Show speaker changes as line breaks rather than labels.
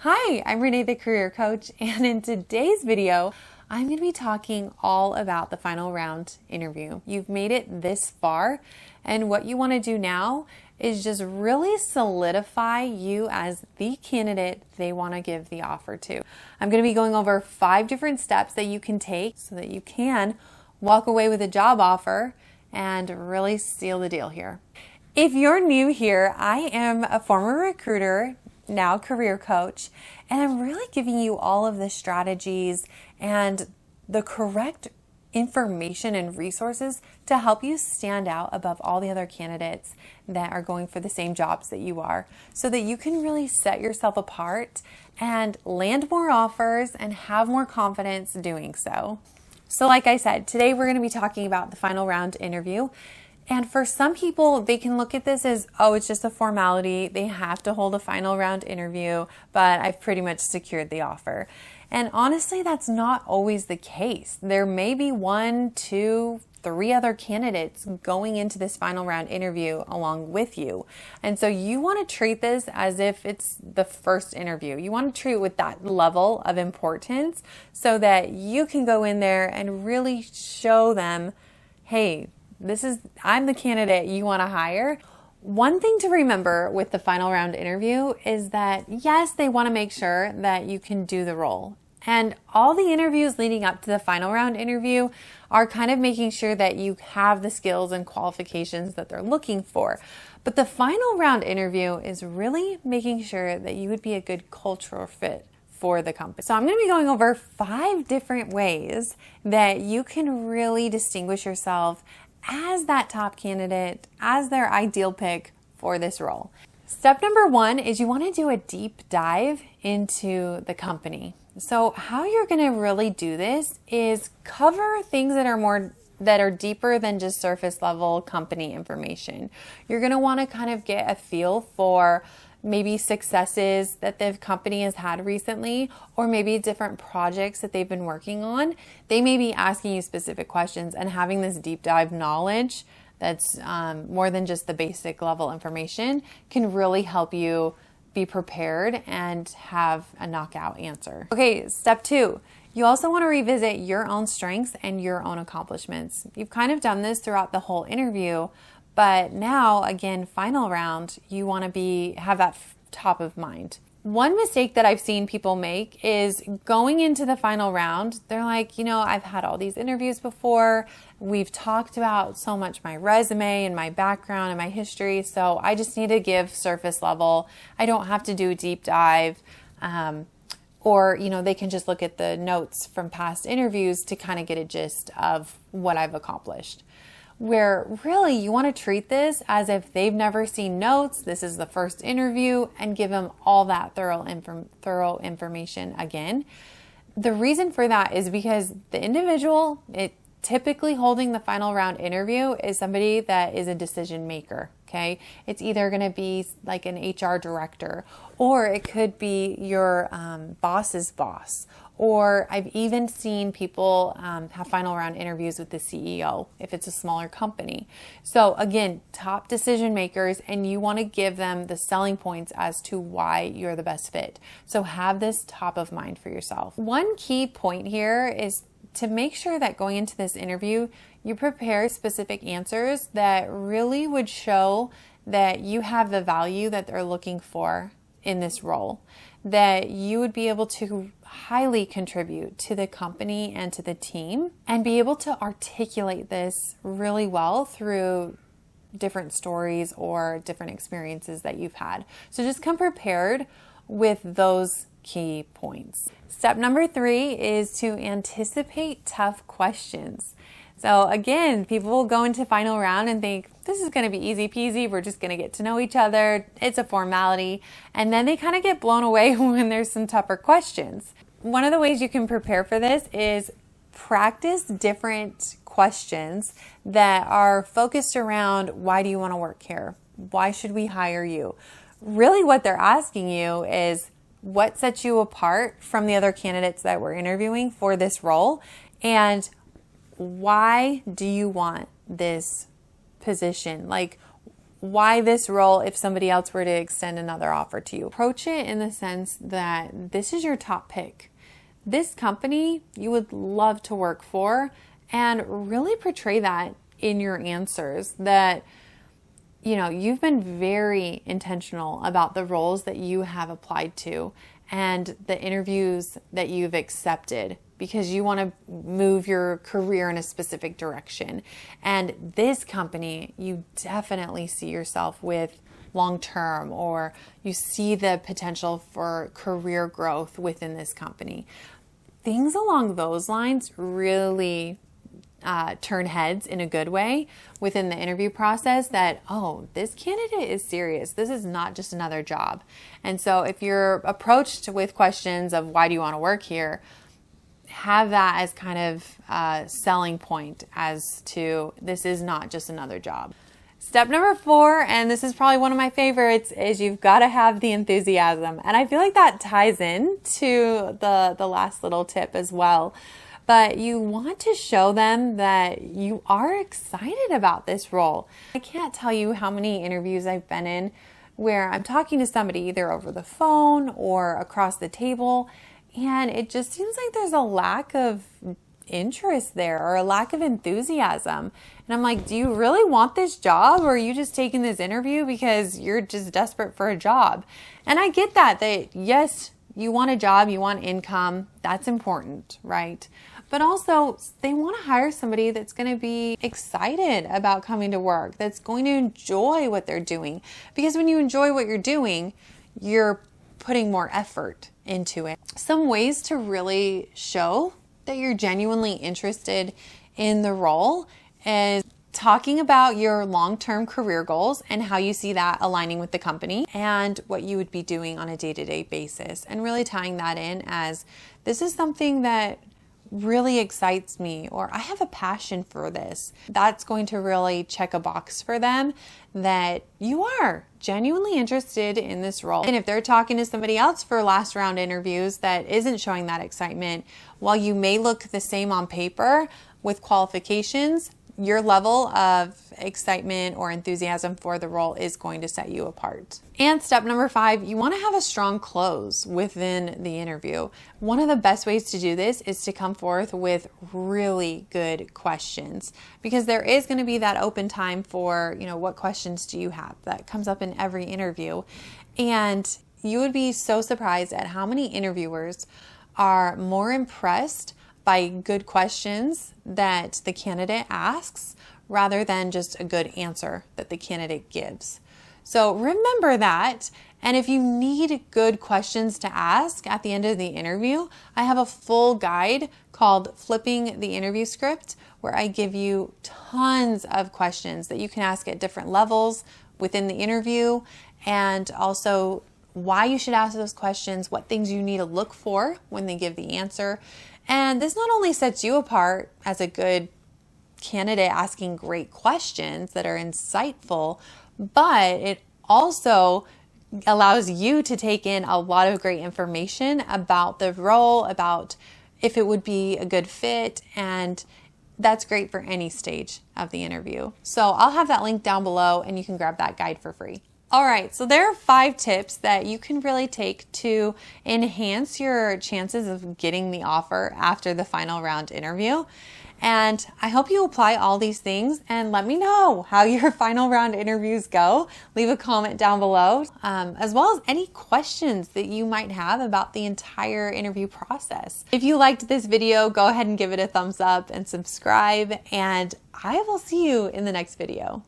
Hi, I'm Renee, the career coach, and in today's video, I'm going to be talking all about the final round interview. You've made it this far, and what you want to do now is just really solidify you as the candidate they want to give the offer to. I'm going to be going over 5 different steps that you can take so that you can walk away with a job offer and really seal the deal here. If you're new here, I am a former recruiter, now career coach, and I'm really giving you all of the strategies and the correct information and resources to help you stand out above all the other candidates that are going for the same jobs that you are, so that you can really set yourself apart and land more offers and have more confidence doing so. So like I said, today we're going to be talking about the final round interview. And for some people, they can look at this as, oh, it's just a formality. They have to hold a final round interview, but I've pretty much secured the offer. And honestly, that's not always the case. There may be 1, 2, 3 other candidates going into this final round interview along with you. And so you want to treat this as if it's the first interview. You want to treat it with that level of importance so that you can go in there and really show them, hey, I'm the candidate you want to hire. One thing to remember with the final round interview is that, yes, they want to make sure that you can do the role. And all the interviews leading up to the final round interview are kind of making sure that you have the skills and qualifications that they're looking for. But the final round interview is really making sure that you would be a good cultural fit for the company. So I'm going to be going over 5 different ways that you can really distinguish yourself as that top candidate, as their ideal pick for this role. Step number 1 is you want to do a deep dive into the company. So how you're going to really do this is cover things that are deeper than just surface level company information. You're going to want to kind of get a feel for maybe successes that the company has had recently, or maybe different projects that they've been working on. They may be asking you specific questions, and having this deep dive knowledge that's more than just the basic level information can really help you be prepared and have a knockout answer. Okay, step 2. You also want to revisit your own strengths and your own accomplishments. You've kind of done this throughout the whole interview, but now, again, final round, you want to have that top of mind. One mistake that I've seen people make is going into the final round, they're like, I've had all these interviews before. We've talked about so much my resume and my background and my history, so I just need to give surface level. I don't have to do a deep dive. Or, they can just look at the notes from past interviews to kind of get a gist of what I've accomplished. Where really you want to treat this as if they've never seen notes, this is the first interview, and give them all that thorough information again. The reason for that is because the individual typically holding the final round interview is somebody that is a decision maker. Okay, it's either going to be like an HR director, or it could be your boss's boss. Or I've even seen people have final round interviews with the CEO if it's a smaller company. So again, top decision makers, and you want to give them the selling points as to why you're the best fit. So have this top of mind for yourself. One key point here is to make sure that going into this interview, you prepare specific answers that really would show that you have the value that they're looking for in this role, that you would be able to highly contribute to the company and to the team, and be able to articulate this really well through different stories or different experiences that you've had. So just come prepared with those key points. Step number 3 is to anticipate tough questions. So again, people will go into final round and think, this is going to be easy peasy. We're just going to get to know each other. It's a formality. And then they kind of get blown away when there's some tougher questions. One of the ways you can prepare for this is practice different questions that are focused around, why do you want to work here? Why should we hire you? Really what they're asking you is, what sets you apart from the other candidates that we're interviewing for this role? And why do you want this position? Like, why this role if somebody else were to extend another offer to you. Approach it in the sense that this is your top pick. This company you would love to work for, and really portray that in your answers, that you've been very intentional about the roles that you have applied to and the interviews that you've accepted because you want to move your career in a specific direction. And this company, you definitely see yourself with long term, or you see the potential for career growth within this company. Things along those lines really turn heads in a good way within the interview process, that, oh, this candidate is serious. This is not just another job. And so if you're approached with questions of why do you want to work here, have that as kind of a selling point as to this is not just another job. Step number 4, and this is probably one of my favorites, is you've got to have the enthusiasm. And I feel like that ties in to the last little tip as well. But you want to show them that you are excited about this role. I can't tell you how many interviews I've been in where I'm talking to somebody either over the phone or across the table, and it just seems like there's a lack of interest there, or a lack of enthusiasm. And I'm like, do you really want this job, or are you just taking this interview because you're just desperate for a job? And I get that yes, you want a job, you want income, that's important, right? But also, they want to hire somebody that's going to be excited about coming to work, that's going to enjoy what they're doing. Because when you enjoy what you're doing, you're putting more effort into it. Some ways to really show that you're genuinely interested in the role is talking about your long-term career goals and how you see that aligning with the company and what you would be doing on a day-to-day basis, and really tying that in as, this is something that really excites me, or I have a passion for this. That's going to really check a box for them that you are genuinely interested in this role. And if they're talking to somebody else for last round interviews that isn't showing that excitement, while you may look the same on paper with qualifications, your level of excitement or enthusiasm for the role is going to set you apart. And step number 5, you want to have a strong close within the interview. One of the best ways to do this is to come forth with really good questions, because there is going to be that open time for, what questions do you have? That comes up in every interview. And you would be so surprised at how many interviewers are more impressed by good questions that the candidate asks rather than just a good answer that the candidate gives. So remember that. And if you need good questions to ask at the end of the interview, I have a full guide called Flipping the Interview Script, where I give you tons of questions that you can ask at different levels within the interview, and also why you should ask those questions, what things you need to look for when they give the answer. And this not only sets you apart as a good candidate asking great questions that are insightful, but it also allows you to take in a lot of great information about the role, about if it would be a good fit, and that's great for any stage of the interview. So I'll have that link down below and you can grab that guide for free. All right, so there are 5 tips that you can really take to enhance your chances of getting the offer after the final round interview. And I hope you apply all these things and let me know how your final round interviews go. Leave a comment down below, as well as any questions that you might have about the entire interview process. If you liked this video, go ahead and give it a thumbs up and subscribe, and I will see you in the next video.